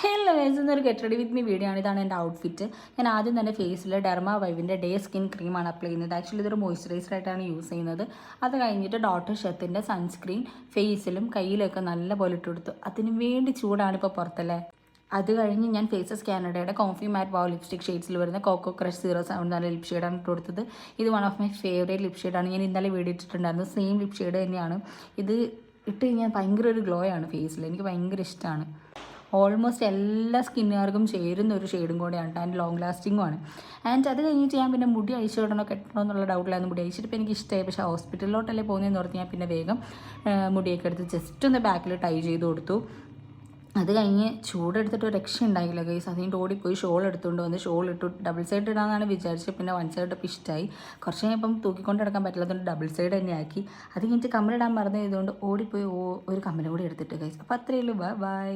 Hello guys, ഇന്നൊരു get ready with me video ആണ്. ഇതാണ് എൻ്റെ ഔട്ട്ഫിറ്റ്. ഞാൻ ആദ്യം തന്നെ ഫേസിൽ ഡെർമാ വൈവിൻ്റെ ഡേ സ്കിൻ ക്രീമാണ് അപ്ലൈ ചെയ്യുന്നത്. ആക്ച്വലി ഇതൊരു മോയ്സ്ചറൈസർ ആയിട്ടാണ് യൂസ് ചെയ്യുന്നത്. അത് കഴിഞ്ഞിട്ട് ഡോക്ടർ ഷെത്തിൻ്റെ സൺസ്ക്രീൻ ഫേസിലും കയ്യിലൊക്കെ നല്ല പോലെ ഇട്ട് കൊടുത്തു. അതിന് വേണ്ടി ചൂടാണ് ഇപ്പോൾ പുറത്തല്ലേ. അത് കഴിഞ്ഞ് ഞാൻ ഫേസസ് കാനഡയുടെ കോഫി മാറ്റ് വാവ് ലിപ്സ്റ്റിക് ഷെയ്ഡ്സിൽ വരുന്ന കോക്കോ ക്രഷ് 07 നല്ല ലിപ് ഷെയ്ഡാണ് ഇട്ട് കൊടുത്തത്. ഇത് one of my favourite lip ഷെയ്ഡാണ്. ഞാൻ ഇന്നലെ വീഡിയോ ഇട്ടിട്ടുണ്ടായിരുന്നു. സെയിം ലിപ് ഷെയ്ഡ് തന്നെയാണ്. ഇത് ഇട്ട് കഴിഞ്ഞാൽ ഭയങ്കര ഒരു ഗ്ലോ ആണ് ഫേസിൽ. എനിക്ക് ഭയങ്കര ഇഷ്ടമാണ്. ഓൾമോസ്റ്റ് എല്ലാ സ്കിന്നുകാർക്കും ചേരുന്ന ഒരു ഷെയ്ഡും കൂടെയാണ് ആൻഡ് ലോങ് ലാസ്റ്റിങ്ങും ആണ്. ആൻഡ് അത് കഴിഞ്ഞിട്ട് ഞാൻ പിന്നെ മുടി അഴിച്ചിടണോ കെട്ടണോ എന്നുള്ള ഡൗട്ടിലായിരുന്നു. മുടി അഴിച്ചിട്ട് എനിക്ക് ഇഷ്ടമായി. പക്ഷേ ഹോസ്പിറ്റലിലോട്ടല്ലേ പോകുന്നതെന്ന് ഓർത്ത് ഞാൻ പിന്നെ വേഗം മുടിയൊക്കെ എടുത്ത് ജസ്റ്റ് ഒന്ന് ബാക്കിൽ ടൈ ചെയ്ത് കൊടുത്തു. അത് കഴിഞ്ഞ് ചൂടെടുത്തിട്ട് ഒരു രക്ഷ ഉണ്ടായില്ല ഗൈസ്. അതിൻ്റെ ഓടിപ്പോയി ഷോൾ എടുത്തുകൊണ്ട് വന്ന് ഷോൾ ഇട്ടു. ഡബിൾ സൈഡ് ഇടാമെന്നാണ് വിചാരിച്ചത്. പിന്നെ വൺ സൈഡ് ഇപ്പം ഇഷ്ടമായി. കുറച്ച് കഴിഞ്ഞപ്പം തൂക്കിക്കൊണ്ട് നടക്കാൻ പറ്റില്ലാത്തതുകൊണ്ട് ഡബിൾ സൈഡ് തന്നെ ആക്കി. അത് കഴിഞ്ഞിട്ട് കമ്മലിടാൻ മറന്നു ചെയ്തുകൊണ്ട് ഓടിപ്പോയി ഒരു കമ്മൽ കൂടി എടുത്തിട്ട് ഗൈസ്. അപ്പോൾ അത്രയേ ഉള്ളൂ. ബൈ.